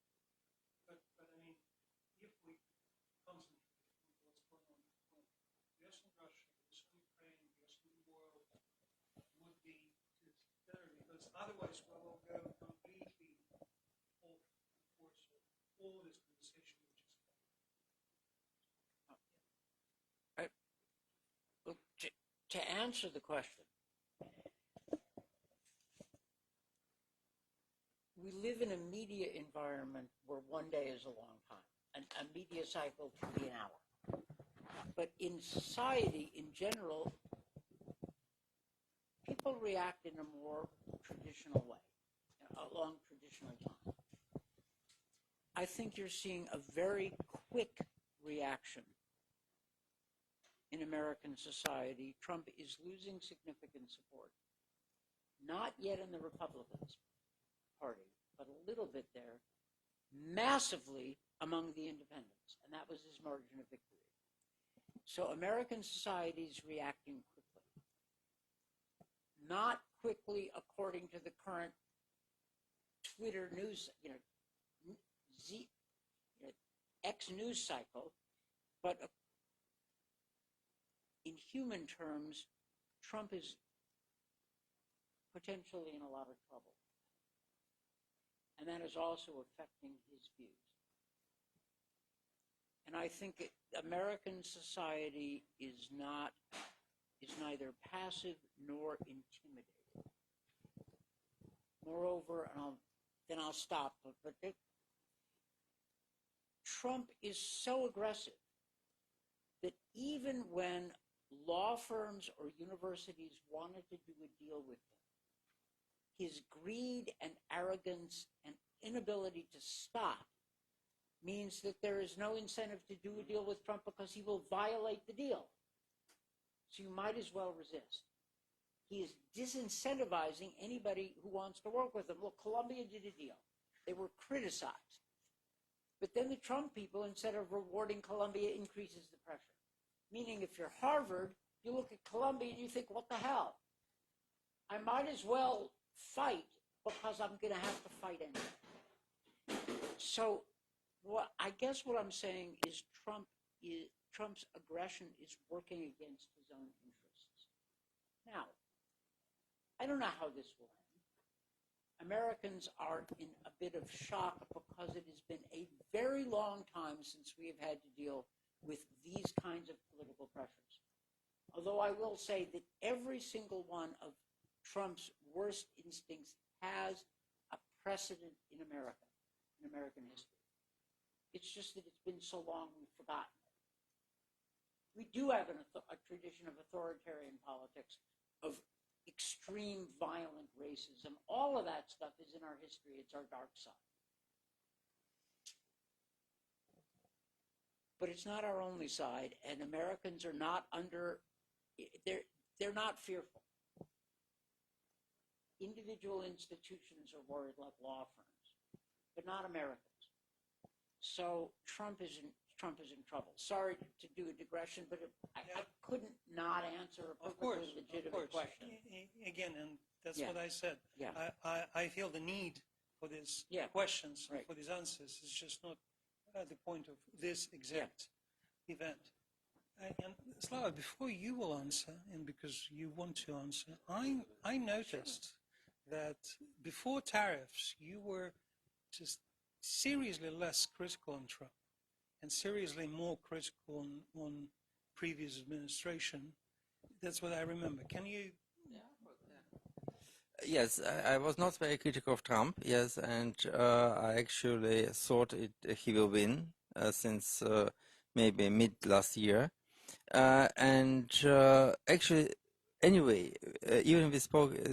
But I mean, if we concentrate on what's going on between the US and Russia, the US and Ukraine, the US and the world, would be better, because otherwise we will go completely off the course of all this conversation we just had. Look, to answer the question, we live in a media environment where one day is a long time, and a media cycle can be an hour. But in society, in general, people react in a more traditional way, along traditional lines. I think you're seeing a very quick reaction in American society. Trump is losing significant support, not yet in the Republicans Party, but a little bit there, massively among the independents, and that was his margin of victory. So American society is reacting quickly. Not quickly according to the current Twitter news, X news cycle, but in human terms, Trump is potentially in a lot of trouble. And that is also affecting his views. And I think American society is neither passive nor intimidated. Moreover, and I'll stop, but Trump is so aggressive that even when law firms or universities wanted to do a deal with him, his greed and arrogance and inability to stop means that there is no incentive to do a deal with Trump, because he will violate the deal. So you might as well resist. He is disincentivizing anybody who wants to work with him. Look, Columbia did a deal. They were criticized. But then the Trump people, instead of rewarding Columbia, increases the pressure. Meaning if you're Harvard, you look at Columbia and you think, what the hell? I might as well fight, because I'm going to have to fight anyway. So I guess what I'm saying is Trump's aggression is working against his own interests. Now, I don't know how this will end. Americans are in a bit of shock, because it has been a very long time since we have had to deal with these kinds of political pressures. Although I will say that every single one of Trump's worst instincts has a precedent in America, in American history. It's just that it's been so long we've forgotten it. We do have a tradition of authoritarian politics, of extreme violent racism. All of that stuff is in our history. It's our dark side. But it's not our only side, and Americans are not they're not fearful. Individual institutions are worried, like law firms, but not Americans. So Trump Trump is in trouble. Sorry to do a digression, but I couldn't not answer a perfectly legitimate question. Again, and that's Yeah. what I said. Yeah. I feel the need for these Yeah. questions, Right. for these answers. It's just not at the point of this exact event. And Slava, before you will answer, and because you want to answer, I noticed that before tariffs, you were just seriously less critical on Trump and seriously more critical on previous administration. That's what I remember. Can you? Yes, I was not very critical of Trump. Yes, and I actually thought he will win since maybe mid last year. Actually, anyway, even with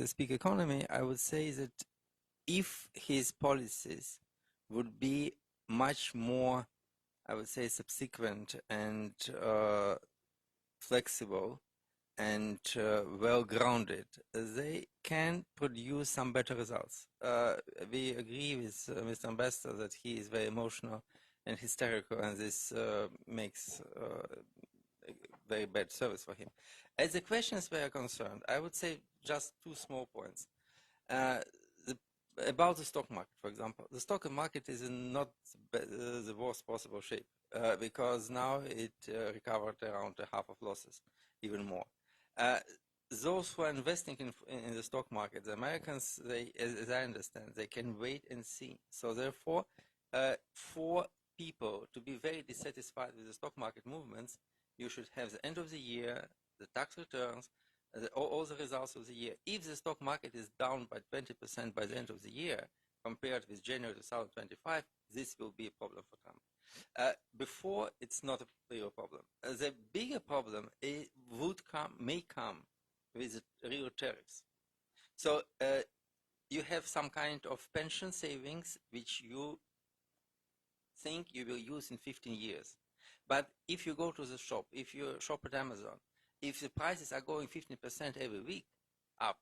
speak economy, I would say that if his policies would be much more, I would say, subsequent and flexible and well-grounded, they can produce some better results. We agree with Mr. Ambassador that he is very emotional and hysterical, and this makes a very bad service for him. As the questions were concerned, I would say just two small points. About the stock market, for example, the stock market is in not the worst possible shape because now it recovered around half of losses, even more. Those who are investing in the stock market, the Americans, they, as I understand, they can wait and see. So therefore, for people to be very dissatisfied with the stock market movements, you should have the end of the year, the tax returns, all the results of the year. If the stock market is down by 20% by the end of the year, compared with January 2025, this will be a problem for Trump. Before, it's not a real problem. The bigger problem may come with real tariffs. So you have some kind of pension savings which you think you will use in 15 years. But if you go to the shop, if you shop at Amazon, if the prices are going 15% every week up,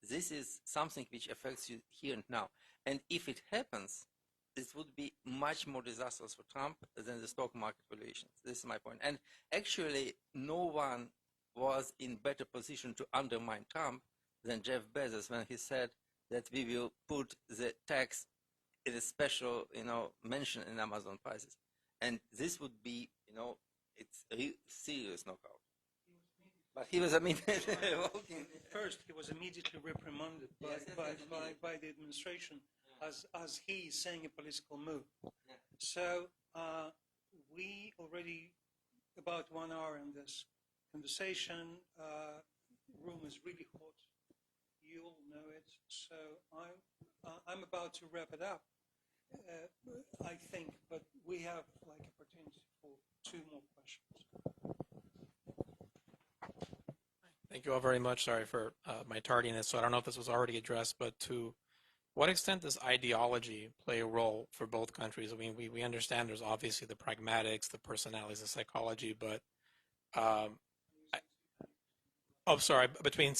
this is something which affects you here and now. And if it happens, this would be much more disastrous for Trump than the stock market valuations. This is my point. And actually, no one was in better position to undermine Trump than Jeff Bezos when he said that we will put the tax in a special, mention in Amazon prices. And this would be, it's a serious knockout. But he was First, he was immediately reprimanded by the administration as he is saying a political move. Yeah. So we already about 1 hour in this conversation. Room is really hot. You all know it. So I'm about to wrap it up. I think, but we have opportunity for 2 more questions. Thank you all very much. Sorry for my tardiness. So I don't know if this was already addressed, but to what extent does ideology play a role for both countries? I mean, we understand there's obviously the pragmatics, the personalities, the psychology, but between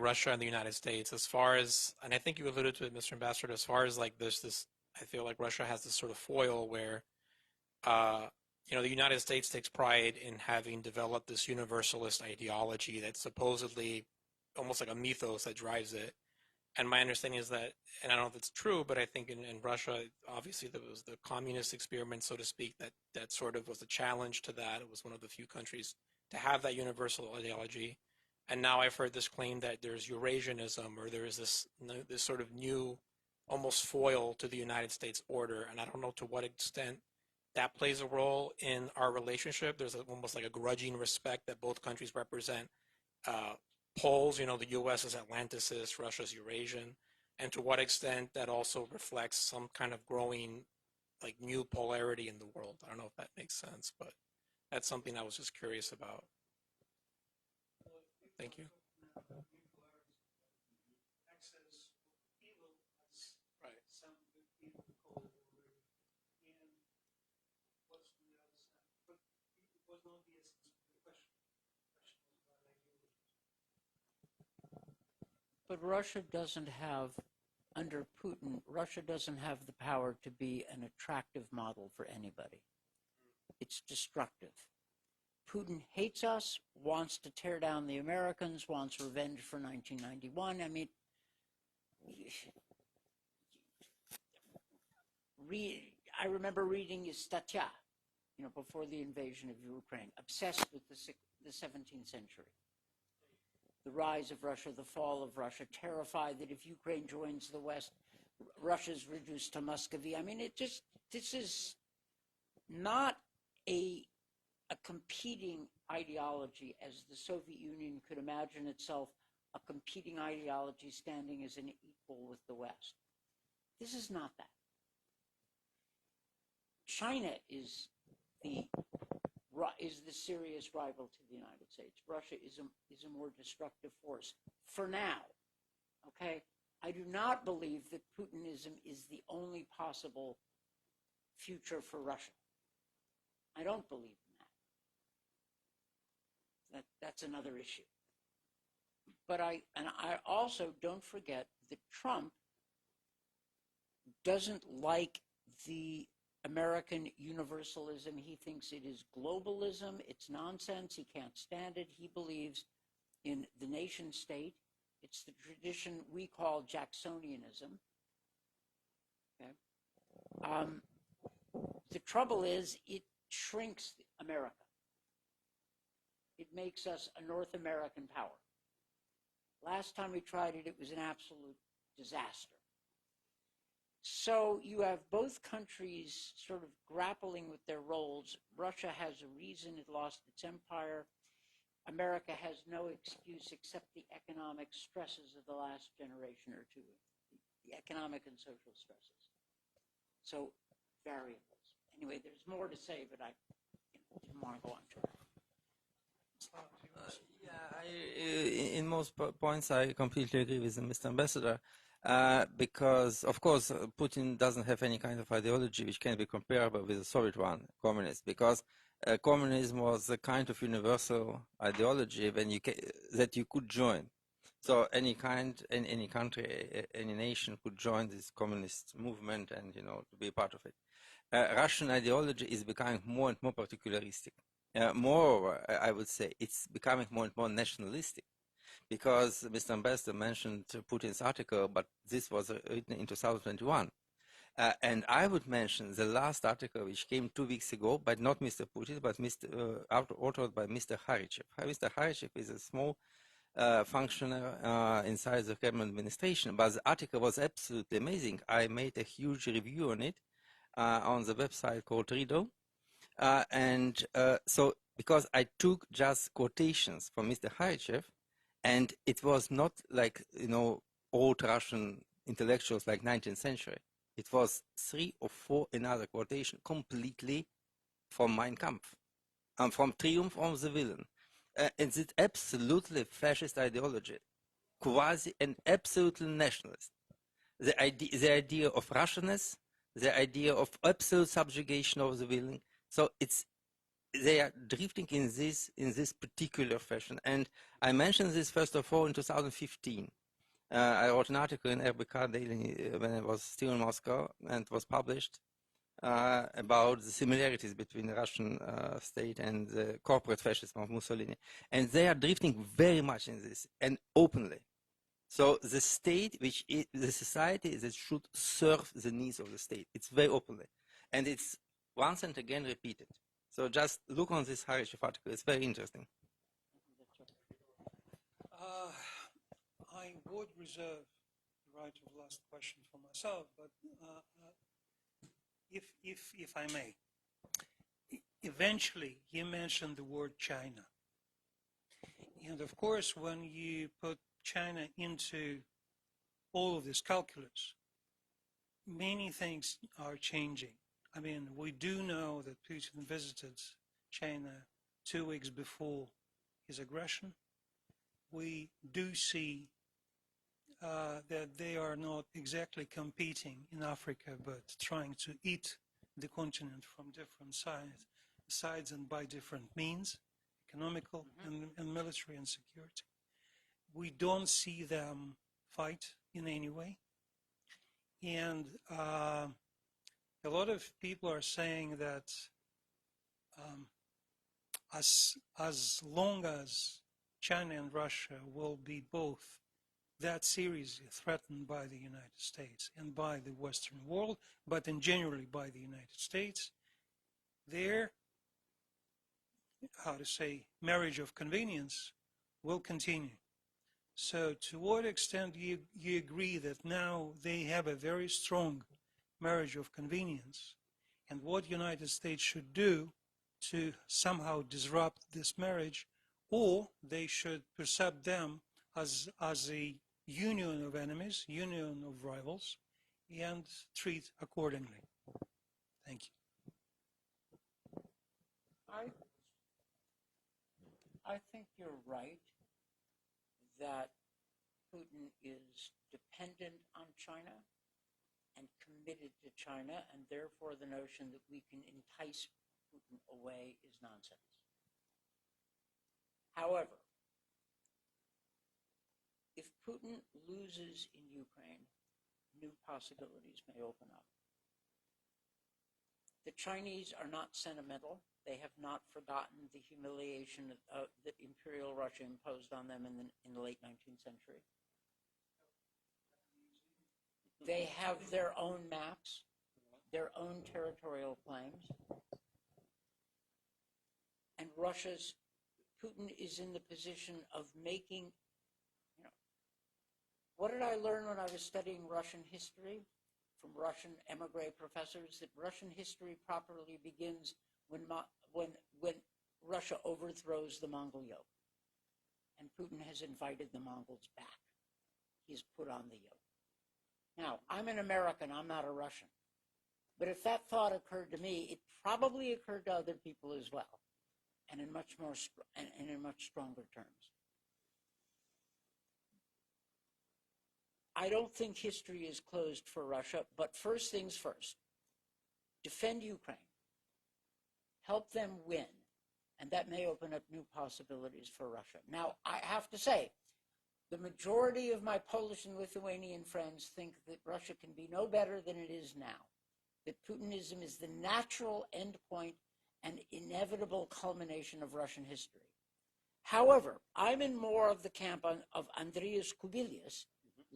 Russia and the United States, as far as, and I think you alluded to it, Mr. Ambassador, as far as there's this, I feel like Russia has this sort of foil where, the United States takes pride in having developed this universalist ideology that's supposedly almost like a mythos that drives it. And my understanding is that, and I don't know if it's true, but I think in Russia, obviously there was the communist experiment, so to speak, that sort of was a challenge to that. It was one of the few countries to have that universal ideology. And now I've heard this claim that there's Eurasianism, or there is this sort of new, almost foil to the United States order. And I don't know to what extent that plays a role in our relationship. There's almost like a grudging respect that both countries represent poles. The U.S. is Atlanticist, Russia's Eurasian, and to what extent that also reflects some kind of growing, new polarity in the world. I don't know if that makes sense, but that's something I was just curious about. Thank you. But Russia doesn't have, under Putin, Russia doesn't have the power to be an attractive model for anybody. it's destructive. Putin hates us, wants to tear down the Americans, wants revenge for 1991. I mean, I remember reading his statya, before the invasion of Ukraine, obsessed with the 17th century. The rise of Russia, the fall of Russia, terrified that if Ukraine joins the West, Russia's reduced to Muscovy. I mean, this is not a competing ideology as the Soviet Union could imagine itself, a competing ideology standing as an equal with the West. This is not that. China is the serious rival to the United States. Russia is a more destructive force for now. Okay, I do not believe that Putinism is the only possible future for Russia. I don't believe in that. That's another issue. But I also don't forget that Trump doesn't like the American universalism. He thinks it is globalism. It's nonsense. He can't stand it. He believes in the nation state. It's the tradition we call Jacksonianism. Okay. The trouble is it shrinks America. It makes us a North American power. Last time we tried it, it was an absolute disaster. So you have both countries sort of grappling with their roles. Russia has a reason it lost its empire. America has no excuse except the economic stresses of the last generation or two, the economic and social stresses. So variables. Anyway, there's more to say, but I didn't want to go on to that. In most points, I completely agree with Mr. Ambassador. Because, of course, Putin doesn't have any kind of ideology which can be comparable with the Soviet one, communist, because communism was a kind of universal ideology that you could join. So any country, any nation could join this communist movement and, to be a part of it. Russian ideology is becoming more and more particularistic. Moreover, I would say it's becoming more and more nationalistic. Because Mr. Ambassador mentioned Putin's article, but this was written in 2021. And I would mention the last article which came 2 weeks ago, but not Mr. Putin, but authored by Mr. Kharichev. Mr. Kharichev is a small functionary inside the Kremlin administration, but the article was absolutely amazing. I made a huge review on it on the website called Rido. So because I took just quotations from Mr. Kharichev, and it was not like, old Russian intellectuals like 19th century. It was 3 or 4 another quotation completely from Mein Kampf, from Triumph of the Villain. And it's absolutely fascist ideology, quasi and absolutely nationalist. The idea of Russianness, the idea of absolute subjugation of the villain. So they are drifting in this particular fashion. And I mentioned this first of all in 2015. I wrote an article in RBK Daily when I was still in Moscow, and it was published about the similarities between the Russian state and the corporate fascism of Mussolini. And they are drifting very much in this, and openly. So the state, which is the society that should serve the needs of the state, it's very openly. And it's once and again repeated. So just look on this Kharichev article. It's very interesting. I would reserve the right of last question for myself, but if I may. Eventually, you mentioned the word China. And of course, when you put China into all of this calculus, many things are changing. I mean, we do know that Putin visited China 2 weeks before his aggression. We do see that they are not exactly competing in Africa, but trying to eat the continent from different sides and by different means, economical and military and security. We don't see them fight in any way. And a lot of people are saying that as long as China and Russia will be both that seriously threatened by the United States and by the Western world, but in generally by the United States, their, how to say, marriage of convenience will continue. So to what extent you agree that now they have a very strong marriage of convenience, and what United States should do to somehow disrupt this marriage, or they should perceive them as a union of enemies, union of rivals, and treat accordingly? Thank you. I think you're right that Putin is dependent on China and committed to China, and therefore the notion that we can entice Putin away is nonsense. However, if Putin loses in Ukraine, new possibilities may open up. The Chinese are not sentimental. They have not forgotten the humiliation that Imperial Russia imposed on them in the late 19th century. They have their own maps, their own territorial claims. And Putin is in the position of making, what did I learn when I was studying Russian history from Russian emigre professors? That Russian history properly begins when Russia overthrows the Mongol yoke. And Putin has invited the Mongols back. He's put on the yoke. Now, I'm an American, I'm not a Russian. But if that thought occurred to me, it probably occurred to other people as well, and in much stronger terms. I don't think history is closed for Russia, but first things first. Defend Ukraine. Help them win, and that may open up new possibilities for Russia. Now, I have to say, the majority of my Polish and Lithuanian friends think that Russia can be no better than it is now, that Putinism is the natural endpoint and inevitable culmination of Russian history. However, I'm in more of the camp of Andrius Kubilius,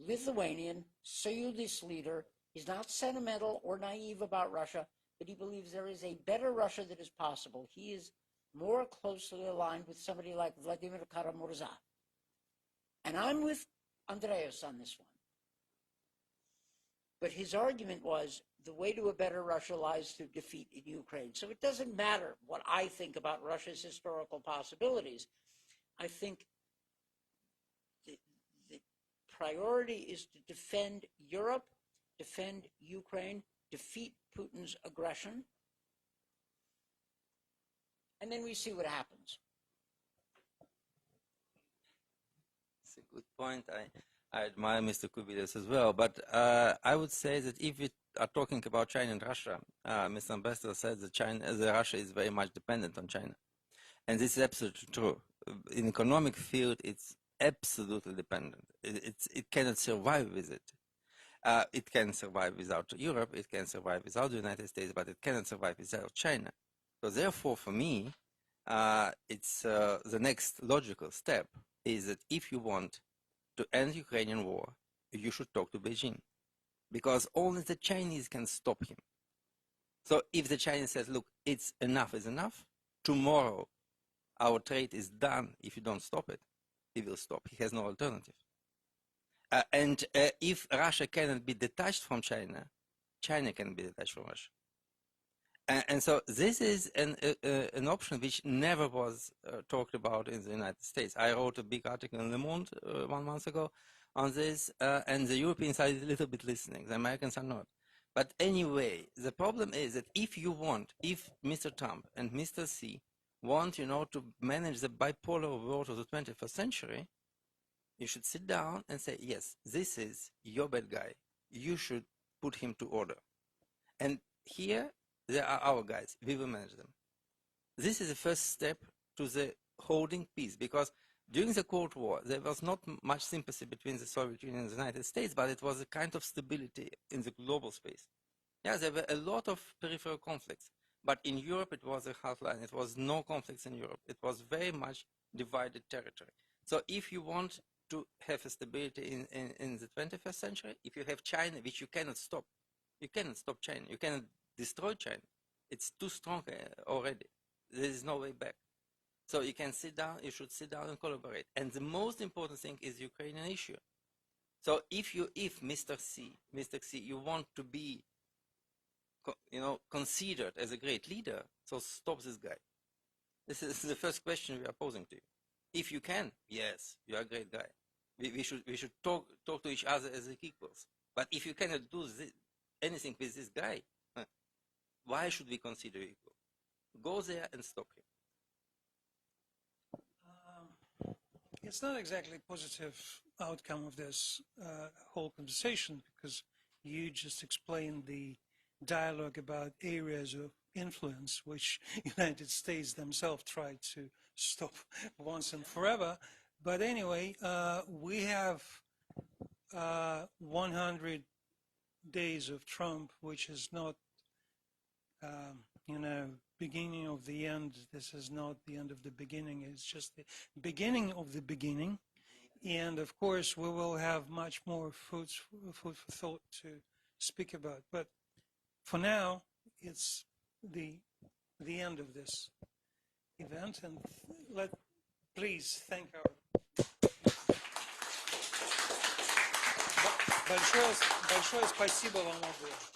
Lithuanian, Sąjūdis leader. He's not sentimental or naive about Russia, but he believes there is a better Russia that is possible. He is more closely aligned with somebody like Vladimir Kara-Murza. And I'm with Andreas on this one. But his argument was the way to a better Russia lies through defeat in Ukraine. So it doesn't matter what I think about Russia's historical possibilities. I think the priority is to defend Europe, defend Ukraine, defeat Putin's aggression, and then we see what happens. It's a good point. I admire Mr. Kubilius as well, but I would say that if we are talking about China and Russia, Mr. Ambassador said that Russia is very much dependent on China. And this is absolutely true. In economic field, it's absolutely dependent. It cannot survive with it. It can survive without Europe, it can survive without the United States, but it cannot survive without China. So therefore, for me, it's the next logical step is that if you want to end Ukrainian war, you should talk to Beijing, because only the Chinese can stop him. So if the Chinese says, look, it's enough is enough, tomorrow our trade is done, if you don't stop it, he will stop. He has no alternative. And if Russia cannot be detached from China, China can be detached from Russia. And so this is an option which never was talked about in the United States. I wrote a big article in Le Monde 1 month ago on this, and the Europeans are a little bit listening. The Americans are not. But anyway, the problem is that if Mr. Trump and Mr. Xi want, to manage the bipolar world of the 21st century, you should sit down and say, yes, this is your bad guy. You should put him to order. And here, there are our guys. We will manage them. This is the first step to the holding peace, because during the Cold War, there was not much sympathy between the Soviet Union and the United States, but it was a kind of stability in the global space. Yeah, there were a lot of peripheral conflicts, But in Europe, it was a hard line. It was no conflicts in Europe. It was very much divided territory. So if you want to have a stability in the 21st century, if you have China, which you cannot stop China. You cannot destroy China. It's too strong already. There is no way back. So you can sit down, you should sit down and collaborate. And the most important thing is the Ukrainian issue. So if Mr. Xi, you want to be, considered as a great leader, so stop this guy. This is the first question we are posing to you. If you can, yes, you are a great guy. We should talk to each other as equals. But if you cannot do anything with this guy, why should we consider you equal? Go there and stop him. It's not exactly a positive outcome of this whole conversation, because you just explained the dialogue about areas of influence which United States themselves tried to stop once and forever. But anyway, we have 100 days of Trump, which is not, beginning of the end. This is not the end of the beginning. It's just the beginning of the beginning. And of course, we will have much more food for thought to speak about. But for now, it's the end of this event. And please thank our большое спасибо вам обоим.